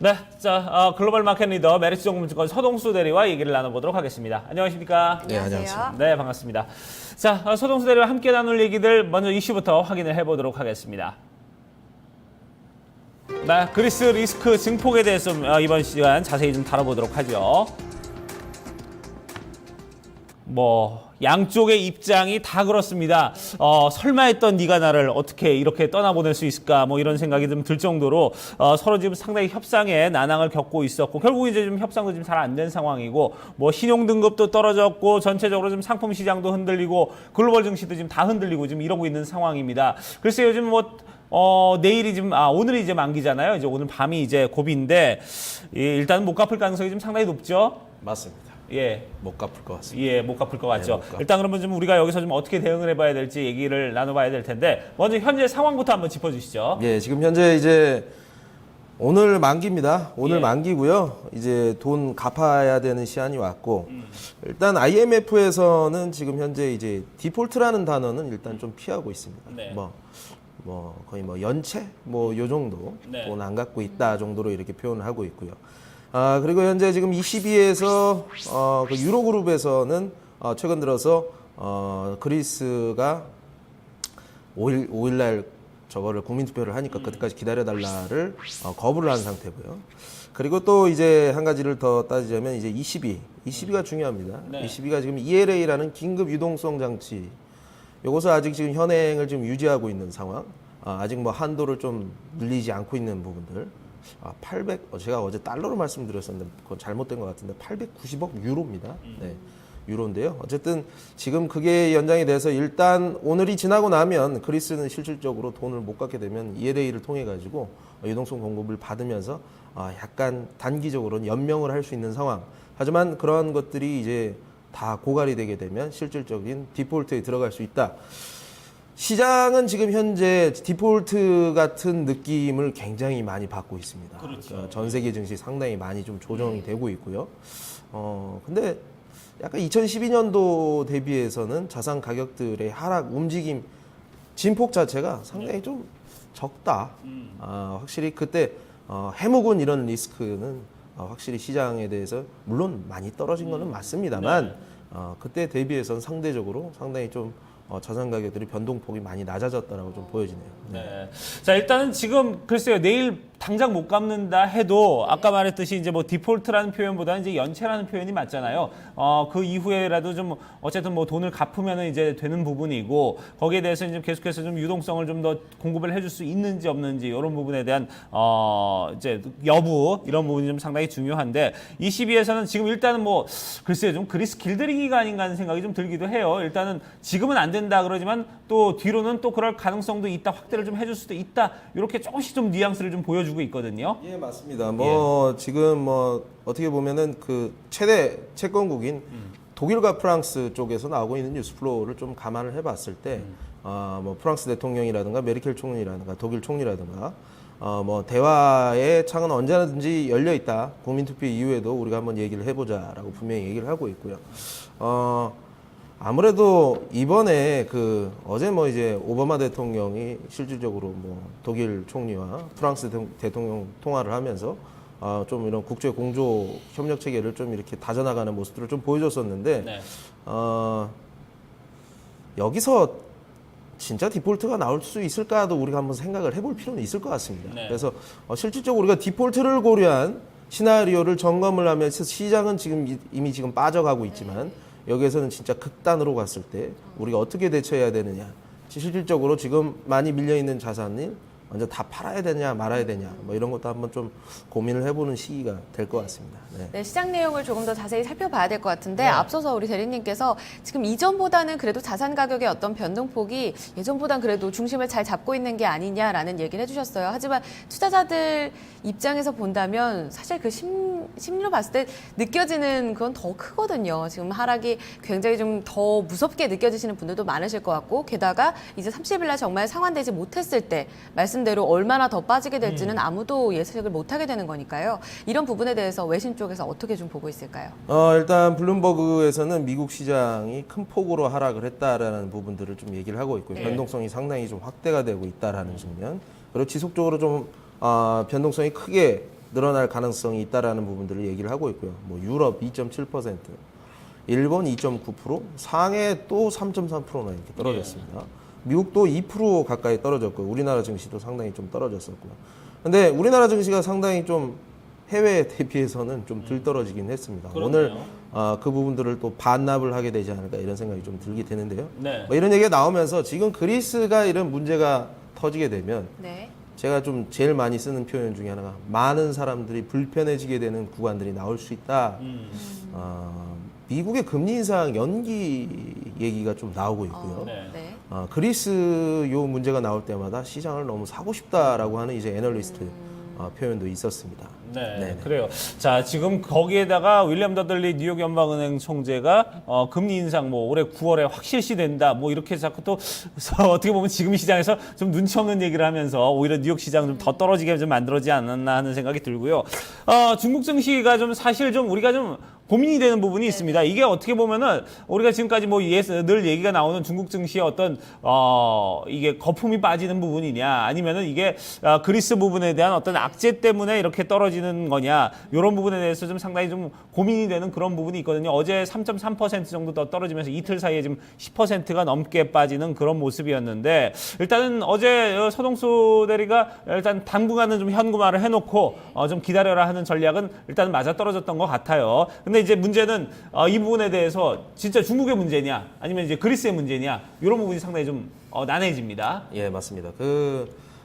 네, 자, 글로벌 마켓 리더 메리츠증권 서동수 대리와 얘기를 나눠보도록 하겠습니다. 안녕하십니까? 네, 안녕하세요. 네, 반갑습니다. 자, 서동수 대리와 함께 나눌 얘기들 먼저 이슈부터 확인을 해보도록 하겠습니다. 네, 그리스 리스크 증폭에 대해서 이번 시간 자세히 좀 다뤄보도록 하죠. 양쪽의 입장이 다 그렇습니다. 설마 했던 네가 나를 어떻게 이렇게 떠나보낼 수 있을까? 이런 생각이 좀 들 정도로 서로 지금 상당히 협상에 난항을 겪고 있었고 결국 이제 좀 협상도 지금 잘 안 된 상황이고 신용 등급도 떨어졌고 전체적으로 좀 상품 시장도 흔들리고 글로벌 증시도 지금 다 흔들리고 지금 이러고 있는 상황입니다. 글쎄요, 요즘 내일이 지금 오늘이 이제 만기잖아요. 이제 오늘 밤이 이제 고비인데 일단은 못 갚을 가능성이 좀 상당히 높죠. 맞습니다. 예. 못 갚을 것 같습니다. 예, 못 갚을 것 같죠. 네, 일단 그러면 좀 우리가 여기서 좀 어떻게 대응을 해봐야 될지 얘기를 나눠봐야 될 텐데 먼저 현재 상황부터 한번 짚어주시죠. 예, 지금 현재 이제 오늘 만기입니다. 오늘 예. 만기고요. 이제 돈 갚아야 되는 시한이 왔고 일단 IMF에서는 지금 현재 이제 디폴트라는 단어는 일단 좀 피하고 있습니다. 네. 거의 연체 요 정도 네. 돈 안 갚고 있다 정도로 이렇게 표현을 하고 있고요. 그리고 현재 지금 ECB에서 그 유로그룹에서는 최근 들어서 그리스가 5일날 저거를 국민투표를 하니까 그때까지 기다려달라를 거부를 한 상태고요. 그리고 또 이제 한 가지를 더 따지자면 이제 ECB가 중요합니다. 네. ECB가 지금 ELA라는 긴급 유동성 장치 이것을 아직 지금 현행을 지금 유지하고 있는 상황. 아직 한도를 좀 늘리지 않고 있는 부분들. 제가 어제 달러로 말씀드렸었는데 그건 잘못된 것 같은데 890억 유로입니다. 네, 유로인데요. 어쨌든 지금 그게 연장이 돼서 일단 오늘이 지나고 나면 그리스는 실질적으로 돈을 못 갚게 되면 ELA를 통해 가지고 유동성 공급을 받으면서 약간 단기적으로는 연명을 할 수 있는 상황. 하지만 그런 것들이 이제 다 고갈이 되게 되면 실질적인 디폴트에 들어갈 수 있다. 시장은 지금 현재 디폴트 같은 느낌을 굉장히 많이 받고 있습니다. 그렇죠. 그러니까 전 세계 증시 상당히 많이 좀 조정이 되고 있고요. 근데 약간 2012년도 대비해서는 자산 가격들의 하락 움직임 진폭 자체가 상당히 좀 적다. 확실히 그때 해묵은 이런 리스크는 확실히 시장에 대해서 물론 많이 떨어진 거는 맞습니다만 그때 대비해서는 상대적으로 상당히 좀 자산 가격들이 변동폭이 많이 낮아졌다라고 좀 보여지네요. 네. 자, 일단은 지금 글쎄요, 내일 당장 못 갚는다 해도 아까 말했듯이 이제 디폴트라는 표현보다는 이제 연체라는 표현이 맞잖아요. 그 이후에라도 좀 어쨌든 돈을 갚으면 이제 되는 부분이고 거기에 대해서 이제 계속해서 좀 유동성을 좀 더 공급을 해줄 수 있는지 없는지 이런 부분에 대한 이제 여부 이런 부분이 좀 상당히 중요한데 ECB에서는 지금 일단은 글쎄요, 좀 그리스 길들이기가 아닌가 하는 생각이 좀 들기도 해요. 일단은 지금은 안 된다 그러지만 또 뒤로는 또 그럴 가능성도 있다, 확대를 좀 해줄 수도 있다, 이렇게 조금씩 좀 뉘앙스를 좀 보여주고 있거든요. 예, 맞습니다. 지금 어떻게 보면은 그 최대 채권국인 독일과 프랑스 쪽에서 나오고 있는 뉴스 플로우를 좀 감안을 해봤을 때, 프랑스 대통령이라든가 메르켈 총리라든가 독일 총리라든가 대화의 창은 언제든지 열려 있다. 국민투표 이후에도 우리가 한번 얘기를 해보자라고 분명히 얘기를 하고 있고요. 아무래도 이번에 어제 이제 오바마 대통령이 실질적으로 독일 총리와 프랑스 대통령 통화를 하면서 좀 이런 국제 공조 협력 체계를 좀 이렇게 다져나가는 모습들을 좀 보여줬었는데 네. 여기서 진짜 디폴트가 나올 수 있을까도 우리가 한번 생각을 해볼 필요는 있을 것 같습니다. 네. 그래서 실질적으로 우리가 디폴트를 고려한 시나리오를 점검을 하면서 시장은 이미 지금 빠져가고 있지만 여기에서는 진짜 극단으로 갔을 때 우리가 어떻게 대처해야 되느냐. 실질적으로 지금 많이 밀려있는 자산을 먼저 다 팔아야 되냐 말아야 되냐 이런 것도 한번 좀 고민을 해보는 시기가 될 것 같습니다. 네. 네, 시장 내용을 조금 더 자세히 살펴봐야 될 것 같은데 네. 앞서서 우리 대리님께서 지금 이전보다는 그래도 자산 가격의 어떤 변동폭이 예전보단 그래도 중심을 잘 잡고 있는 게 아니냐라는 얘기를 해주셨어요. 하지만 투자자들 입장에서 본다면 사실 그 심리로 봤을 때 느껴지는 그건 더 크거든요. 지금 하락이 굉장히 좀 더 무섭게 느껴지시는 분들도 많으실 것 같고 게다가 이제 30일 날 정말 상환되지 못했을 때 말씀대로 얼마나 더 빠지게 될지는 아무도 예측을 못하게 되는 거니까요. 이런 부분에 대해서 외신 쪽에서 어떻게 좀 보고 있을까요? 일단 블룸버그에서는 미국 시장이 큰 폭으로 하락을 했다라는 부분들을 좀 얘기를 하고 있고요. 네. 변동성이 상당히 좀 확대가 되고 있다라는 측면. 그리고 지속적으로 좀 변동성이 크게 늘어날 가능성이 있다라는 부분들을 얘기를 하고 있고요. 뭐 유럽 2.7%, 일본 2.9%, 상해 또 3.3%나 이렇게 떨어졌습니다. 미국도 2% 가까이 떨어졌고 우리나라 증시도 상당히 좀 떨어졌었고요. 근데 우리나라 증시가 상당히 좀 해외에 대비해서는 좀 덜 떨어지긴 했습니다. 그렇네요. 오늘 그 부분들을 또 반납을 하게 되지 않을까 이런 생각이 좀 들게 되는데요. 네. 뭐 이런 얘기가 나오면서 지금 그리스가 이런 문제가 터지게 되면 네. 제가 좀 제일 많이 쓰는 표현 중에 하나가 많은 사람들이 불편해지게 되는 구간들이 나올 수 있다. 미국의 금리 인상 연기 얘기가 좀 나오고 있고요. 네. 네. 그리스 요 문제가 나올 때마다 시장을 너무 사고 싶다라고 하는 이제 애널리스트 표현도 있었습니다. 네, 네네. 그래요. 자, 지금 거기에다가 윌리엄 더들리 뉴욕 연방은행 총재가 금리 인상 뭐 올해 9월에 확 실시된다. 뭐 이렇게 자꾸 또 어떻게 보면 지금 시장에서 좀 눈치 없는 얘기를 하면서 오히려 뉴욕 시장 좀 더 떨어지게 좀 만들어지지 않았나 하는 생각이 들고요. 중국 증시가 좀 사실 좀 우리가 좀 고민이 되는 부분이 있습니다. 이게 어떻게 보면은 우리가 지금까지 뭐 늘 얘기가 나오는 중국 증시의 어떤 이게 거품이 빠지는 부분이냐 아니면은 이게 그리스 부분에 대한 어떤 악재 때문에 이렇게 떨어지는 거냐 이런 부분에 대해서 좀 상당히 좀 고민이 되는 그런 부분이 있거든요. 어제 3.3% 정도 더 떨어지면서 이틀 사이에 지금 10%가 넘게 빠지는 그런 모습이었는데 일단은 어제 서동수 대리가 일단 당분간은 좀 현금화를 해놓고 좀 기다려라 하는 전략은 일단 맞아 떨어졌던 것 같아요. 근데 이제 문제는 이 부분에 대해서 진짜 중국의 문제냐 아니면 이제 그리스의 문제냐 이런 부분이 상당히 좀 난해집니다. 예, 맞습니다.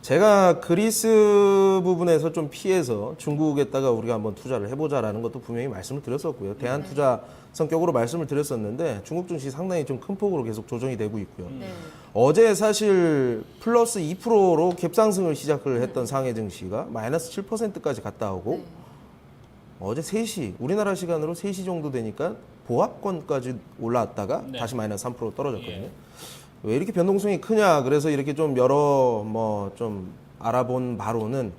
제가 그리스 부분에서 좀 피해서 중국에다가 우리가 한번 투자를 해보자라는 것도 분명히 말씀을 드렸었고요. 대한 투자 성격으로 말씀을 드렸었는데 중국 증시 상당히 좀 큰 폭으로 계속 조정이 되고 있고요. 네. 어제 사실 플러스 2%로 갭상승을 시작을 했던 상해 증시가 마이너스 7%까지 갔다 오고 어제 3시, 우리나라 시간으로 3시 정도 되니까 보합권까지 올라왔다가 네. 다시 마이너스 3% 떨어졌거든요. 왜 이렇게 변동성이 크냐? 그래서 이렇게 좀 여러 좀 알아본 바로는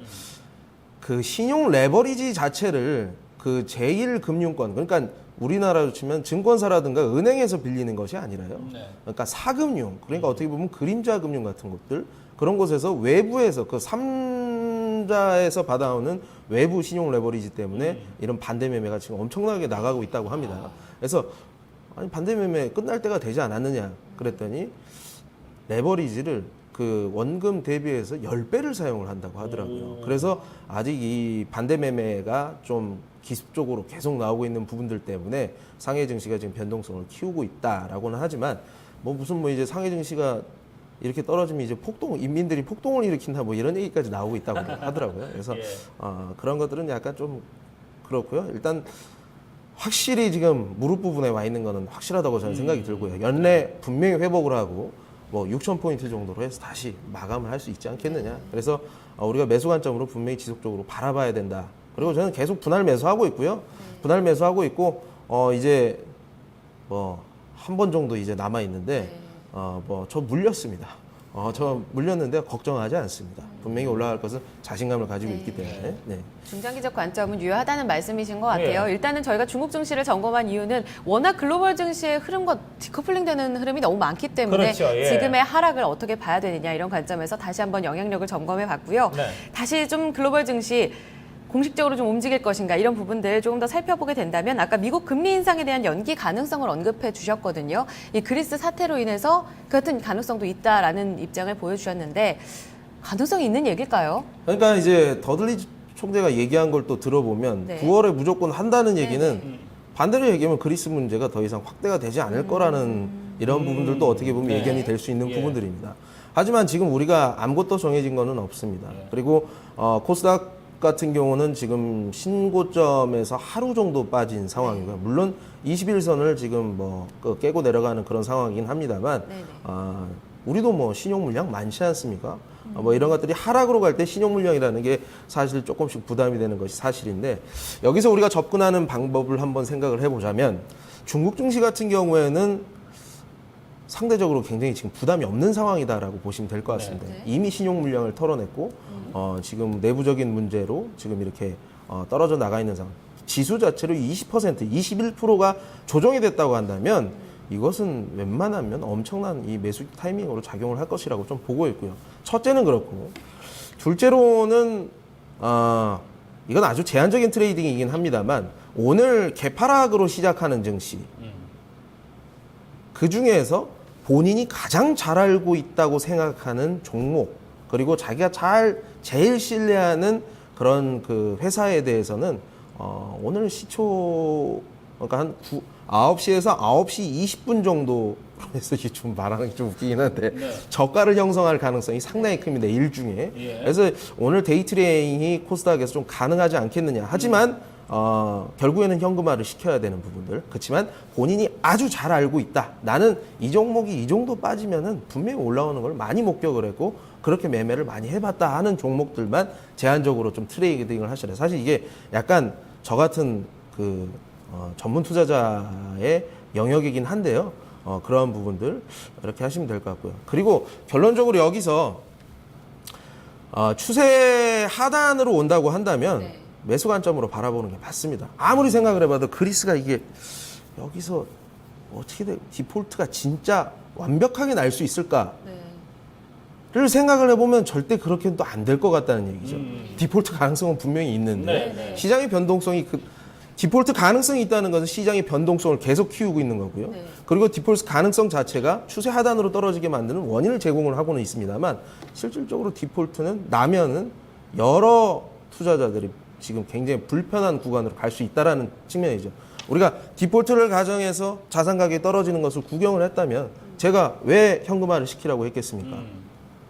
그 신용 레버리지 자체를 그 제1금융권, 그러니까 우리나라로 치면 증권사라든가 은행에서 빌리는 것이 아니라요. 네. 그러니까 사금융, 그러니까 어떻게 보면 그림자 금융 같은 것들 그런 곳에서 외부에서 그 3자에서 받아오는 외부 신용 레버리지 때문에 이런 반대 매매가 지금 엄청나게 나가고 있다고 합니다. 그래서 아니 반대 매매 끝날 때가 되지 않았느냐 그랬더니 레버리지를 그 원금 대비해서 10배를 사용을 한다고 하더라고요. 그래서 아직 이 반대 매매가 좀 기습적으로 계속 나오고 있는 부분들 때문에 상해 증시가 지금 변동성을 키우고 있다라고는 하지만 무슨 이제 상해 증시가 이렇게 떨어지면 이제 인민들이 폭동을 일으킨다 뭐 이런 얘기까지 나오고 있다고 하더라고요. 그래서 그런 것들은 약간 좀 그렇고요. 일단 확실히 지금 무릎 부분에 와 있는 거는 확실하다고 저는 생각이 들고요. 연내 분명히 회복을 하고 6,000포인트 정도로 해서 다시 마감을 할 수 있지 않겠느냐. 그래서 우리가 매수 관점으로 분명히 지속적으로 바라봐야 된다. 그리고 저는 계속 분할 매수하고 있고요. 분할 매수하고 있고 이제 한 번 정도 이제 남아 있는데 저 물렸습니다. 저 물렸는데 걱정하지 않습니다. 분명히 올라갈 것은 자신감을 가지고 있기 때문에. 네. 중장기적 관점은 유효하다는 말씀이신 것 같아요. 네. 일단은 저희가 중국 증시를 점검한 이유는 워낙 글로벌 증시의 흐름과 디커플링되는 흐름이 너무 많기 때문에 그렇죠. 예. 지금의 하락을 어떻게 봐야 되느냐 이런 관점에서 다시 한번 영향력을 점검해 봤고요. 네. 다시 좀 글로벌 증시 공식적으로 좀 움직일 것인가 이런 부분들 조금 더 살펴보게 된다면 아까 미국 금리 인상에 대한 연기 가능성을 언급해 주셨거든요. 이 그리스 사태로 인해서 그 같은 가능성도 있다라는 입장을 보여주셨는데 가능성이 있는 얘기일까요? 그러니까 이제 더들리 총재가 얘기한 걸 또 들어보면 네. 9월에 무조건 한다는 얘기는 반대로 얘기하면 그리스 문제가 더 이상 확대가 되지 않을 거라는 이런 부분들도 어떻게 보면 네. 예견이 될 수 있는 예. 부분들입니다. 하지만 지금 우리가 아무것도 정해진 거는 없습니다. 그리고 코스닥 같은 경우는 지금 신고점에서 하루 정도 빠진 상황이고요. 물론 21선을 지금 깨고 내려가는 그런 상황이긴 합니다만 네네. 우리도 신용 물량 많지 않습니까? 이런 것들이 하락으로 갈 때 신용 물량이라는 게 사실 조금씩 부담이 되는 것이 사실인데 여기서 우리가 접근하는 방법을 한번 생각을 해보자면 중국 증시 같은 경우에는 상대적으로 굉장히 지금 부담이 없는 상황이다라고 보시면 될 것 같습니다. 네. 이미 신용 물량을 털어냈고 지금 내부적인 문제로 지금 이렇게 떨어져 나가 있는 상황. 지수 자체로 20%, 21%가 조정이 됐다고 한다면 이것은 웬만하면 엄청난 이 매수 타이밍으로 작용을 할 것이라고 좀 보고 있고요. 첫째는 그렇고 둘째로는 이건 아주 제한적인 트레이딩이긴 합니다만 오늘 개파락으로 시작하는 증시 그 중에서 본인이 가장 잘 알고 있다고 생각하는 종목 그리고 자기가 제일 신뢰하는 그런 그 회사에 대해서는 오늘 시초 그러니까 한 9시에서 9시 20분 정도 해서 이게 좀 말하는 게 좀 웃기긴 한데 저가를 형성할 가능성이 상당히 큽니다. 일 중에. 그래서 오늘 데이 트레이딩이 코스닥에서 좀 가능하지 않겠느냐. 하지만 결국에는 현금화를 시켜야 되는 부분들. 그렇지만 본인이 아주 잘 알고 있다. 나는 이 종목이 이 정도 빠지면은 분명히 올라오는 걸 많이 목격을 했고 그렇게 매매를 많이 해봤다 하는 종목들만 제한적으로 좀 트레이딩을 하시라. 사실 이게 약간 저 같은 그 전문 투자자의 영역이긴 한데요. 그런 부분들 이렇게 하시면 될 것 같고요. 그리고 결론적으로 여기서 추세 하단으로 온다고 한다면 네. 매수 관점으로 바라보는 게 맞습니다. 아무리 생각을 해봐도 그리스가 이게 여기서 어떻게 디폴트가 진짜 완벽하게 날 수 있을까를 생각을 해보면 절대 그렇게는 또 안 될 것 같다는 얘기죠. 디폴트 가능성은 분명히 있는데 시장의 변동성이 디폴트 가능성이 있다는 것은 시장의 변동성을 계속 키우고 있는 거고요. 그리고 디폴트 가능성 자체가 추세 하단으로 떨어지게 만드는 원인을 제공을 하고는 있습니다만 실질적으로 디폴트는 나면은 여러 투자자들이 지금 굉장히 불편한 구간으로 갈 수 있다라는 측면이죠. 우리가 디폴트를 가정해서 자산 가격이 떨어지는 것을 구경을 했다면 제가 왜 현금화를 시키라고 했겠습니까?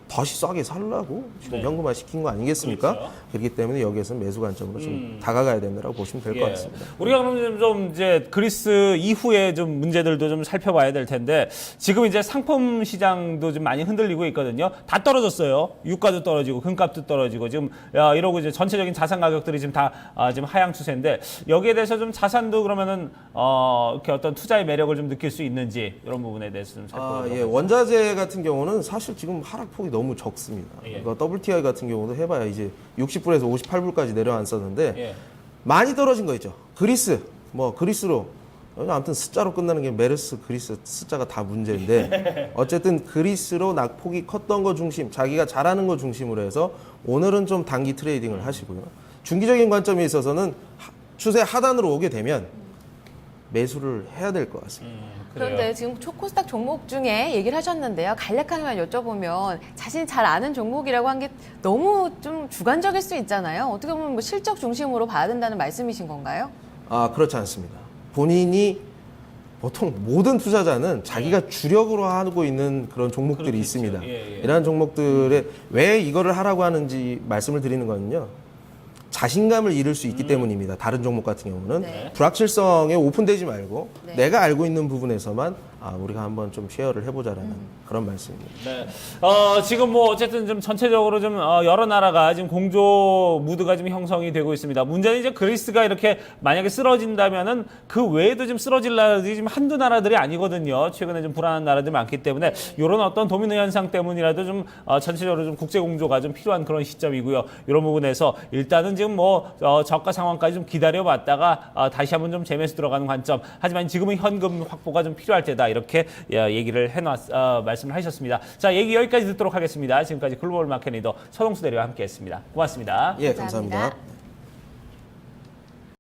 다시 싸게 살라고 지금 현금화 시킨 거 아니겠습니까? 그렇죠. 그렇기 때문에 여기에서는 매수 관점으로 좀 다가가야 된다고 보시면 될 것 같습니다. 우리가 그럼 좀 이제 그리스 이후에 좀 문제들도 좀 살펴봐야 될 텐데 지금 이제 상품 시장도 좀 많이 흔들리고 있거든요. 다 떨어졌어요. 유가도 떨어지고 금값도 떨어지고 지금 이러고 이제 전체적인 자산 가격들이 지금 다 지금 하향 추세인데 여기에 대해서 좀 자산도 그러면은 이렇게 어떤 투자의 매력을 좀 느낄 수 있는지 이런 부분에 대해서 좀 살펴보도록 하겠습니다. 원자재 같은 경우는 사실 지금 하락폭이 너무 적습니다. 예. 그러니까 WTI 같은 경우도 해봐야 이제 60불에서 58불까지 내려앉았는데 예. 많이 떨어진 거 있죠. 그리스, 그리스로 아무튼 숫자로 끝나는 게 메르스, 그리스 숫자가 다 문제인데 어쨌든 그리스로 낙폭이 컸던 거 중심, 자기가 잘하는 거 중심으로 해서 오늘은 좀 단기 트레이딩을 하시고요. 중기적인 관점에 있어서는 추세 하단으로 오게 되면 매수를 해야 될 것 같습니다. 그런데 지금 코스닥 종목 중에 얘기를 하셨는데요. 간략하게만 여쭤보면 자신이 잘 아는 종목이라고 한 게 너무 좀 주관적일 수 있잖아요. 어떻게 보면 뭐 실적 중심으로 봐야 된다는 말씀이신 건가요? 그렇지 않습니다. 본인이 보통 모든 투자자는 자기가 주력으로 하고 있는 그런 종목들이 그렇겠죠. 있습니다. 예. 이러한 종목들에 왜 이거를 하라고 하는지 말씀을 드리는 거는요. 자신감을 잃을 수 있기 때문입니다. 다른 종목 같은 경우는 불확실성에 오픈되지 말고 내가 알고 있는 부분에서만 우리가 한번 좀 쉐어를 해보자라는 그런 말씀입니다. 네. 지금 뭐 어쨌든 좀 전체적으로 좀 여러 나라가 지금 공조 무드가 좀 형성이 되고 있습니다. 문제는 이제 그리스가 이렇게 만약에 쓰러진다면은 그 외에도 지금 쓰러질 나라들이 지금 한두 나라들이 아니거든요. 최근에 좀 불안한 나라들이 많기 때문에 이런 어떤 도미노 현상 때문이라도 좀 전체적으로 좀 국제 공조가 좀 필요한 그런 시점이고요. 이런 부분에서 일단은 지금 뭐 저가 상황까지 좀 기다려봤다가 다시 한번 좀 재매수 들어가는 관점. 하지만 지금은 현금 확보가 좀 필요할 때다. 이렇게 얘기를 말씀을 하셨습니다. 자, 얘기 여기까지 듣도록 하겠습니다. 지금까지 글로벌 마켓 리더 서동수 대리와 함께했습니다. 고맙습니다. 예, 감사합니다.